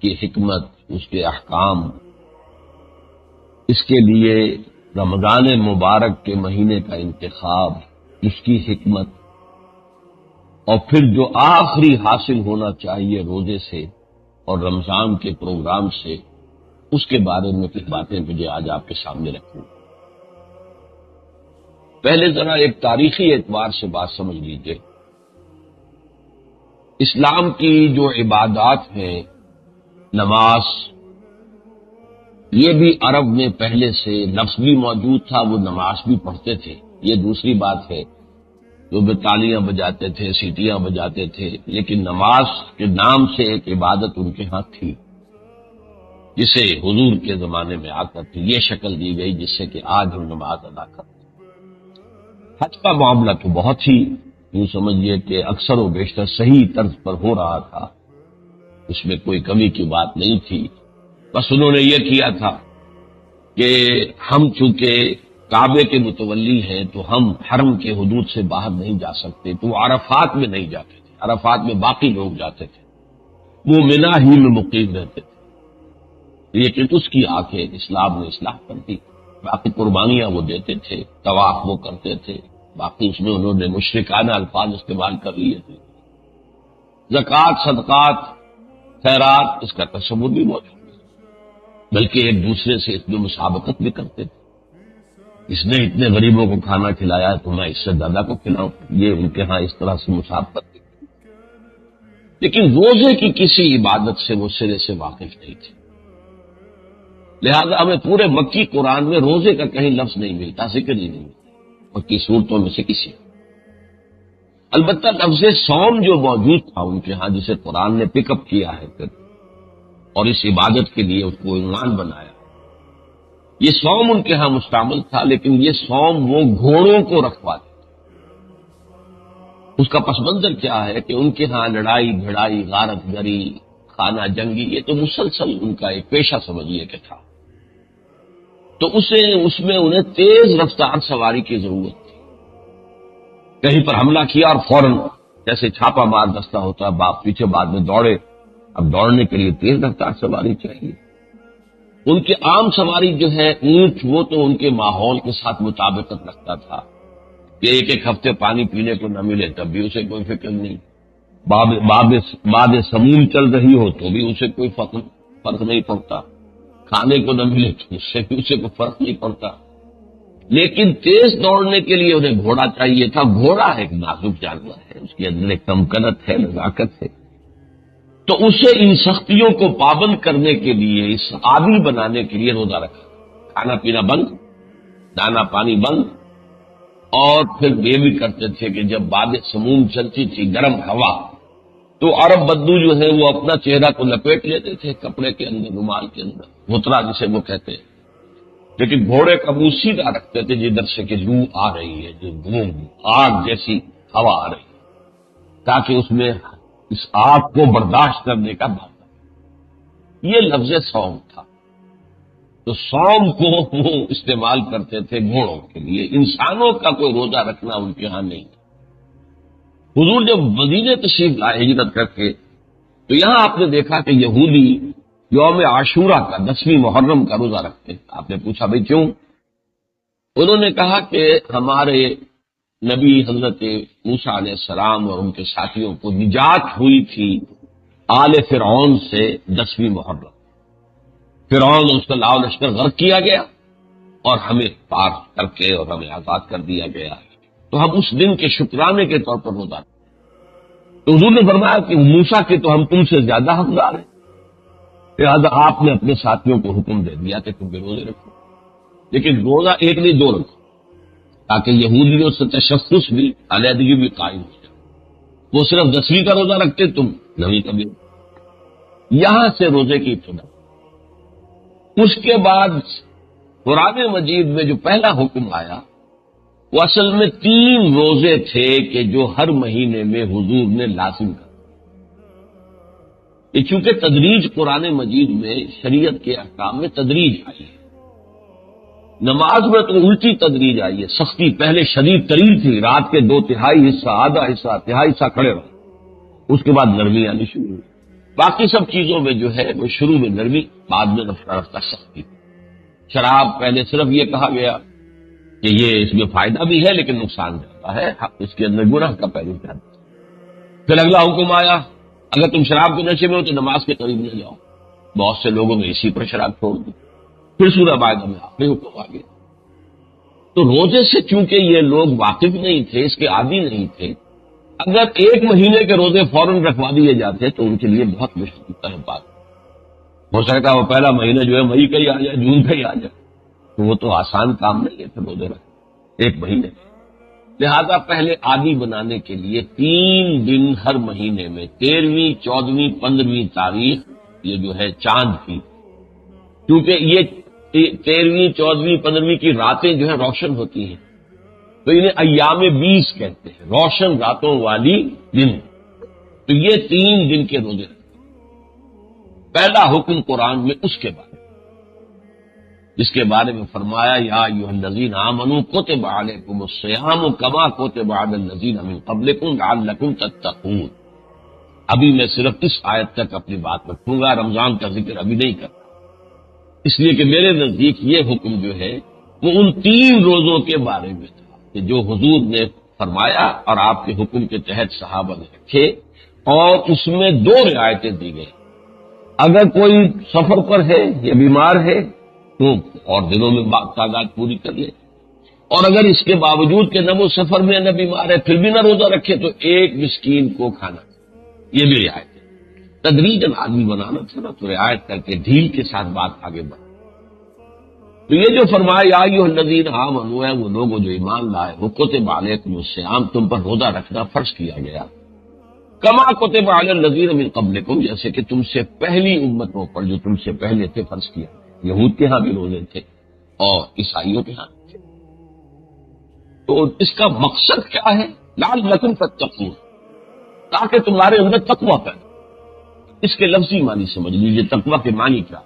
کی حکمت، اس کے احکام، اس کے لیے رمضان مبارک کے مہینے کا انتخاب، اس کی حکمت، اور پھر جو آخری حاصل ہونا چاہیے روزے سے اور رمضان کے پروگرام سے، اس کے بارے میں کچھ باتیں مجھے آج آپ کے سامنے رکھوں۔ پہلے ذرا ایک تاریخی اعتبار سے بات سمجھ لیجیے۔ اسلام کی جو عبادات ہیں، نماز، یہ بھی عرب میں پہلے سے لفظ بھی موجود تھا، وہ نماز بھی پڑھتے تھے۔ یہ دوسری بات ہے، جو بھی تالیاں بجاتے تھے، سیٹیاں بجاتے تھے، لیکن نماز کے نام سے ایک عبادت ان کے ہاں تھی، جسے حضور کے زمانے میں آ کر کے یہ شکل دی گئی جس سے کہ آج ہم نماز ادا کرتے ہیں۔ حج کا معاملہ تو بہت ہی یوں سمجھیے کہ اکثر و بیشتر صحیح طرز پر ہو رہا تھا، اس میں کوئی کمی کی بات نہیں تھی۔ بس انہوں نے یہ کیا تھا کہ ہم چونکہ کعبے کے متولی ہیں تو ہم حرم کے حدود سے باہر نہیں جا سکتے، تو عرفات میں نہیں جاتے تھے، عرفات میں باقی لوگ جاتے تھے، وہ منا ہی میں مقیم رہتے تھے، لیکن اس کی آنکھیں اسلام نے اصلاح کر دی۔ باقی قربانیاں وہ دیتے تھے، طواف وہ کرتے تھے، باقی اس میں انہوں نے مشرکانہ الفاظ استعمال کر لیے تھے۔ زکوٰۃ، صدقات، خیرات، اس کا تصور بھی موجود ہے، بلکہ ایک دوسرے سے اس میں مسابقت بھی کرتے تھے، اس نے اتنے غریبوں کو کھانا کھلایا ہے تو میں اس سے زیادہ کو کھلاؤں، یہ ان کے ہاں اس طرح سے مسابقت بھی۔ لیکن روزے کی کسی عبادت سے وہ سرے سے واقف نہیں تھے، لہذا ہمیں پورے مکی قرآن میں روزے کا کہیں لفظ نہیں ملتا، ذکر ہی نہیں ملتا مکی صورتوں میں سے کسی۔ البتہ لفظ صوم جو موجود تھا ان کے ہاں، جسے قرآن نے پک اپ کیا ہے پھر اور اس عبادت کے لیے اس کو عنوان بنایا، یہ صوم ان کے ہاں مستعمل تھا، لیکن یہ صوم وہ گھوڑوں کو رکھواتے۔ اس کا پس منظر کیا ہے کہ ان کے ہاں لڑائی بھڑائی، غارت گری، خانہ جنگی، یہ تو مسلسل ان کا ایک پیشہ سمجھیے کہ تھا، تو اس میں انہیں تیز رفتار سواری کی ضرورت تھی۔ کہیں پر حملہ کیا اور فوراً جیسے چھاپا مار دستہ ہوتا ہے، باپ پیچھے بعد میں دوڑے، اب دوڑنے کے لیے تیز رفتار سواری چاہیے۔ ان کی عام سواری جو ہے اونٹ، وہ تو ان کے ماحول کے ساتھ مطابقت رکھتا تھا کہ ایک ایک ہفتے پانی پینے کو نہ ملے تب بھی اسے کوئی فکر نہیں، باد سموم چل رہی ہو تو بھی اسے کوئی فرق نہیں پڑتا، کھانے کو نہ ملے تو اس سے بھی اسے کوئی فرق نہیں پڑتا۔ لیکن تیز دوڑنے کے لیے انہیں گھوڑا چاہیے تھا۔ گھوڑا ایک نازک جانور ہے، اس کے اندر ایک تمکنت ہے، نزاکت ہے، تو اسے ان سختیوں کو پابند کرنے کے لیے، اس عادی بنانے کے لیے روزہ رکھا، کھانا پینا بند، دانا پانی بند، اور پھر یہ بھی کرتے تھے کہ جب باد سموم چلتی تھی، گرم ہوا، تو عرب بدو جو ہے وہ اپنا چہرہ کو لپیٹ لیتے تھے کپڑے کے اندر، رومال کے اندر، غترا جسے وہ کہتے ہیں، لیکن گھوڑے کا منہ سیدھا رکھتے تھے جدھر سے کہ لو آ رہی ہے، جو آگ جیسی ہوا آ رہی ہے، تاکہ اس میں اس آگ کو برداشت کرنے کا بھاگ۔ یہ لفظ صوم تھا، تو صوم کو وہ استعمال کرتے تھے گھوڑوں کے لیے، انسانوں کا کوئی روزہ رکھنا ان کے ہاں نہیں تھا۔ حضور جب مدینے تشریف لائے ہجرت کر کے، تو یہاں آپ نے دیکھا کہ یہودی یوم عاشورہ کا 10ویں محرم کا روزہ رکھتے ہیں۔ آپ نے پوچھا بھئی کیوں؟ انہوں نے کہا کہ ہمارے نبی حضرت موسیٰ علیہ السلام اور ان کے ساتھیوں کو نجات ہوئی تھی آل فرعون سے 10ویں محرم، فرعون اس کا لاؤ لشکر غرق کیا گیا اور ہمیں پار کر کے اور ہمیں آزاد کر دیا گیا، تو ہم اس دن کے شکرانے کے طور پر روزہ رکھتے ہیں۔ تو حضور نے فرمایا کہ موسیٰ کے تو ہم تم سے زیادہ حقدار ہیں، لہٰذا آپ نے اپنے ساتھیوں کو حکم دے دیا کہ تم بھی روزے رکھو، لیکن روزہ ایک نہیں دو رکھو، تاکہ یہودیوں سے تشخص بھی، علیحدگی بھی قائم ہو جائے۔ وہ صرف 10ویں کا روزہ رکھتے، تم 9ویں کا بھی۔ یہاں سے روزے کی ابتدا۔ اس کے بعد قرآن مجید میں جو پہلا حکم آیا وہ اصل میں 3 روزے تھے کہ جو ہر مہینے میں حضور نے لازم کر، یہ چونکہ تدریج قرآن مجید میں شریعت کے احکام میں تدریج آئی ہے، نماز میں تو الٹی تدریج آئی ہے، سختی پہلے شدید ترین تھی، رات کے 2/3 حصہ، آدھا حصہ، تہائی حصہ کھڑے رہو، اس کے بعد نرمی آنی شروع ہوئی۔ باقی سب چیزوں میں جو ہے وہ شروع میں نرمی، بعد میں رفتہ رفتہ سختی۔ شراب پہلے صرف یہ کہا گیا کہ یہ اس میں فائدہ بھی ہے لیکن نقصان زیادہ ہے، اس کے اندر گناہ کا پہلو زیادہ ہے۔ پھر اگلا حکم آیا اگر تم شراب کے نشے میں ہو تو نماز کے قریب نہ جاؤ، بہت سے لوگوں نے اسی پر شراب چھوڑ دی۔ پھر سورہ مائدہ میں آخری حکم آ گیا۔ تو روزے سے چونکہ یہ لوگ واقف نہیں تھے، اس کے عادی نہیں تھے، اگر ایک مہینے کے روزے فوراً رکھوا دیے جاتے تو ان کے لیے بہت مشکل ہے بات۔ ہو سکتا ہے وہ پہلا مہینہ جو ہے مئی کا ہی آ جائے، جون کا ہی آ جائے، تو وہ تو آسان کام نہیں ہے پھر روزے رکھنا ایک مہینے میں۔ لہذا پہلے عادی بنانے کے لیے 3 دن ہر مہینے میں 13ویں، 14ویں، 15ویں تاریخ یہ جو ہے چاند کی، کیونکہ یہ 13ویں، 14ویں، 15ویں کی راتیں جو ہے روشن ہوتی ہیں تو انہیں ایام 20 کہتے ہیں، روشن راتوں والی دن۔ تو یہ 3 دن کے روزے رکھتے ہیں۔ پہلا حکم قرآن میں اس کے بارے میں، جس کے بارے میں فرمایا یا ایھا الذین آمنوا کتب علیکم الصیام کما کتب علی الذین من قبلکم لعلکم تتقون۔ ابھی میں صرف اس آیت تک اپنی بات رکھوں گا، رمضان کا ذکر ابھی نہیں کرتا، اس لیے کہ میرے نزدیک یہ حکم جو ہے وہ ان 3 روزوں کے بارے میں تھا کہ جو حضور نے فرمایا اور آپ کے حکم کے تحت صحابہ نے رکھے، اور اس میں 2 رعایتیں دی گئی۔ اگر کوئی سفر پر ہے یا بیمار ہے تو اور دنوں میں تعداد پوری کر لے، اور اگر اس کے باوجود کہ نہ وہ سفر میں نہ بیمار ہے پھر بھی نہ روزہ رکھے تو 1 مسکین کو کھانا، یہ بھی رعایت ہے۔ تدریجاً آدمی بنانا تھا نا، تو رعایت کر کے ڈھیل کے ساتھ بات آگے بڑھ۔ تو یہ جو فرمایا یا ایھا الذین آمنوا ہے وہ لوگ جو ایمان لائے وہ کتب علیکم الصیام، تم پر روزہ رکھنا فرض کیا گیا، کما کتب علی الذین من قبلکم، جیسے کہ تم سے پہلی امتوں پر جو تم سے پہلے تھے فرض کیا۔ یہود کے ہاں بھی روزے تھے اور عیسائیوں کے ہاں بھی تھے۔ تو اس کا مقصد کیا ہے؟ لعلکم تتقون، تاکہ تمہارے اندر تقویٰ پیدا۔ اس کے لفظی معنی سمجھ لیجیے، تقویٰ کے معنی کیا؟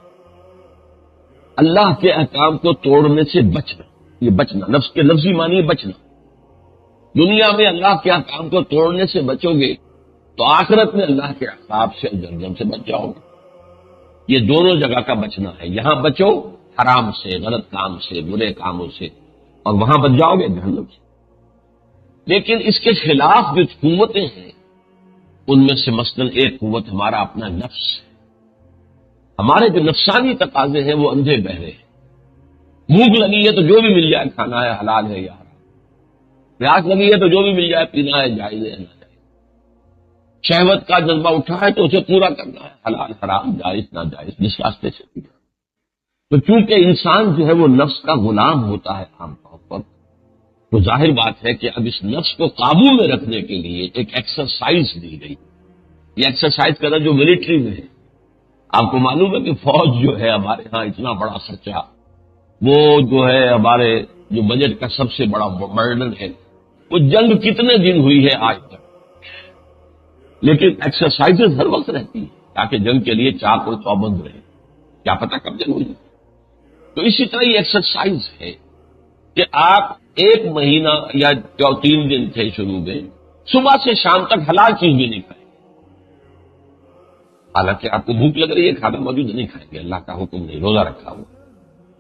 اللہ کے احکام کو توڑنے سے بچنا، یہ بچنا، نفس کے لفظی معنی ہے بچنا۔ دنیا میں اللہ کے احکام کو توڑنے سے بچو گے تو آخرت میں اللہ کے عذاب سے اور جہنم سے بچ جاؤ گے۔ یہ دونوں جگہ کا بچنا ہے، یہاں بچو حرام سے، غلط کام سے، برے کاموں سے، اور وہاں بچ جاؤ گے جہنم سے۔ لیکن اس کے خلاف جو قوتیں ہیں ان میں سے مثلاً ایک قوت ہمارا اپنا نفس ہے۔ ہمارے جو نفسانی تقاضے ہیں وہ اندھے بہرے ہیں۔ بھوک لگی ہے تو جو بھی مل جائے کھانا ہے، حلال ہے یا حرام۔ پیاس لگی ہے تو جو بھی مل جائے پینا ہے، جائز ہے ناجائز۔ شہوت کا جذبہ اٹھا ہے تو اسے پورا کرنا ہے، حلال حرام جائز ناجائز جس راستے سے بھی۔ تو چونکہ انسان جو ہے وہ نفس کا غلام ہوتا ہے عام طور پر، تو ظاہر بات ہے کہ اب اس نفس کو قابو میں رکھنے کے لیے ایک ایکسرسائز دی گئی۔ یہ ایکسرسائز کرنا جو ملٹری میں ہے، آپ کو معلوم ہے کہ فوج جو ہے ہمارے ہاں اتنا بڑا خرچہ، وہ جو ہے ہمارے جو بجٹ کا سب سے بڑا برڈن ہے، وہ جنگ کتنے دن ہوئی ہے آج تک، لیکن ایکسرسائزز ہر وقت رہتی ہیں تاکہ جنگ کے لیے چاق اور چوبند رہے، کیا پتہ کب جنگ ہو جائے۔ تو اسی طرح یہ ایکسرسائز ہے کہ آپ 1 مہینہ یا جو 3 دن تھے شروع میں، صبح سے شام تک حلال چیز بھی نہیں کھائیں گے۔ حالانکہ آپ کو بھوک لگ رہی ہے، کھانا موجود نہیں کھائیں گے، اللہ کا حکم نہیں، روزہ رکھا ہوا۔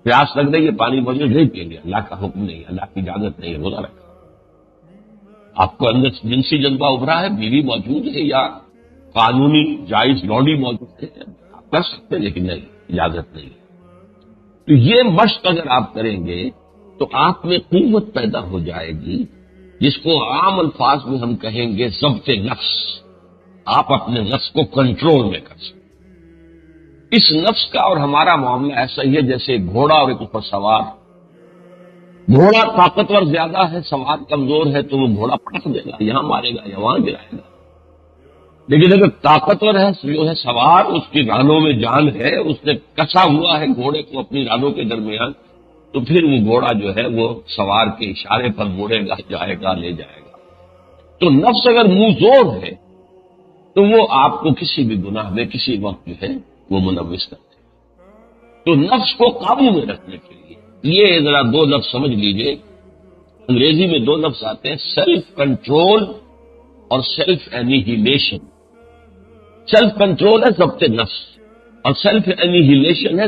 پیاس لگ رہی ہے، پانی موجود نہیں پئیں گے، اللہ کا حکم نہیں، اللہ کی اجازت نہیں، روزہ رکھا۔ آپ کو اندر جنسی جذبہ ابھرا ہے، بیوی موجود ہے یا قانونی جائز لوڈی موجود ہے، آپ کر سکتے ہیں لیکن نہیں، اجازت نہیں۔ تو یہ مشق اگر آپ کریں گے تو آپ میں قوت پیدا ہو جائے گی، جس کو عام الفاظ میں ہم کہیں گے ضبط نفس۔ آپ اپنے نفس کو کنٹرول میں کر سکیں۔ اس نفس کا اور ہمارا معاملہ ایسا ہی ہے جیسے ایک گھوڑا اور ایک اوپر سوار۔ گھوڑا طاقتور زیادہ ہے، سوار کمزور ہے تو وہ گھوڑا پٹک دے گا، یہاں مارے گا یا وہاں گرائے گا۔ لیکن اگر طاقتور ہے جو ہے سوار، اس کی رانوں میں جان ہے، اس نے کسا ہوا ہے گھوڑے کو اپنی رانوں کے درمیان، تو پھر وہ گھوڑا جو ہے وہ سوار کے اشارے پر مڑے گا، جائے گا، لے جائے گا۔ تو نفس اگر منہ زور ہے تو وہ آپ کو کسی بھی گناہ میں کسی وقت جو ہے وہ ملوث کرتے ہیں۔ تو نفس کو قابو میں رکھنے کے لیے یہ ذرا 2 لفظ سمجھ لیجئے، انگریزی میں 2 لفظ آتے ہیں، سیلف کنٹرول اور سیلف اینیہیلیشن۔ سیلف کنٹرول ہے ضبط نفس، اور سیلف انیہیلیشن ہے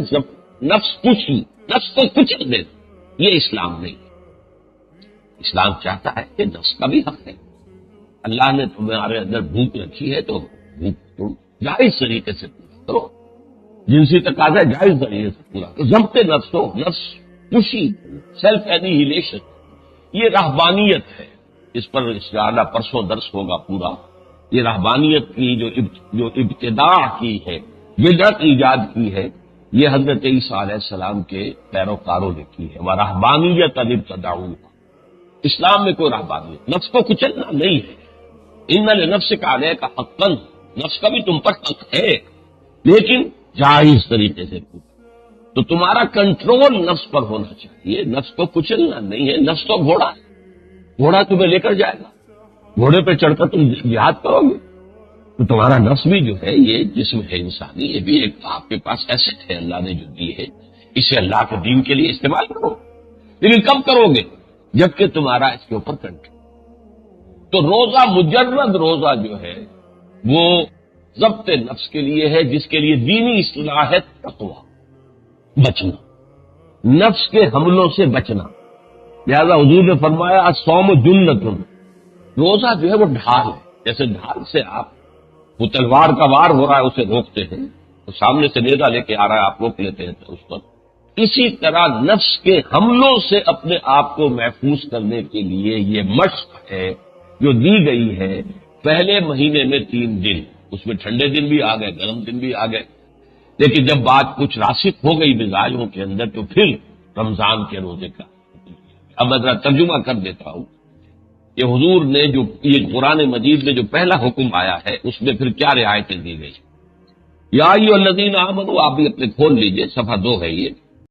نفس کشی، نفس کو کچل دینا۔ یہ اسلام نہیں ہے۔ اسلام چاہتا ہے کہ نفس کا بھی حق ہے۔ اللہ نے تمہارے اندر بھوک رکھی ہے تو بھوک تم جائز طریقے سے پورا کرو، جنسی تقاضا جائز طریقے سے پورا کرو، ضبط نفس ہو، نفس کشی، سیلف انیہیلیشن، یہ رہبانیت ہے۔ اس پر انشاءاللہ پرسوں درس ہوگا پورا۔ یہ رہبانیت کی جو ابتداء کی ہے، بدعت ایجاد کی ہے، یہ حضرت عیسیٰ علیہ السلام کے پیروکاروں نے کی ہے۔ وَرَهْبَانِيَّةً ابْتَدَعُوهَا، اسلام میں کوئی رہبانیت، نفس کو کچلنا نہیں ہے۔ ان لنفسک علیک حقا، نفس کا بھی تم پر حق ہے، لیکن جائز طریقے سے پورا۔ تو تمہارا کنٹرول نفس پر ہونا چاہیے، نفس کو کچلنا نہیں ہے۔ نفس تو گھوڑا ہے، گھوڑا تمہیں لے کر جائے گا، گھوڑے پہ چڑھ کر تم جہاد کرو گے۔ تو تمہارا نفس بھی جو ہے، یہ جسم ہے انسانی، یہ بھی ایک آپ کے پاس ایسٹ ہے اللہ نے جو دی ہے، اسے اللہ کے دین کے لیے استعمال کرو، لیکن کب کرو گے؟ جبکہ تمہارا اس کے اوپر کنٹرول۔ تو روزہ، مجرد روزہ جو ہے وہ ضبط نفس کے لیے ہے، جس کے لیے دینی اصطلاح ہے تقویٰ، بچنا، نفس کے حملوں سے بچنا۔ لہذا حضور نے فرمایا الصوم جنۃ، روزہ جو ہے وہ ڈھال ہے، جیسے ڈھال سے آپ، وہ تلوار کا وار ہو رہا ہے اسے روکتے ہیں، تو سامنے سے نیزہ لے کے آ رہا ہے آپ روک لیتے ہیں اس پر، اسی طرح نفس کے حملوں سے اپنے آپ کو محفوظ کرنے کے لیے یہ مشق ہے جو دی گئی ہے۔ پہلے مہینے میں 3 دن، اس میں ٹھنڈے دن بھی آ گئے، گرم دن بھی آ گئے، لیکن جب بات کچھ راسخ ہو گئی مزاجوں کے اندر تو پھر رمضان کے روزے کا۔ اب میں ذرا ترجمہ کر دیتا ہوں کہ حضور نے جو یہ قرآن مجید میں جو پہلا حکم آیا ہے اس میں پھر کیا رعایتیں دی گئی۔ یا ایھا الذین آمنوا، آپ بھی اپنے کھول لیجئے، صفحہ 2 ہے یہ۔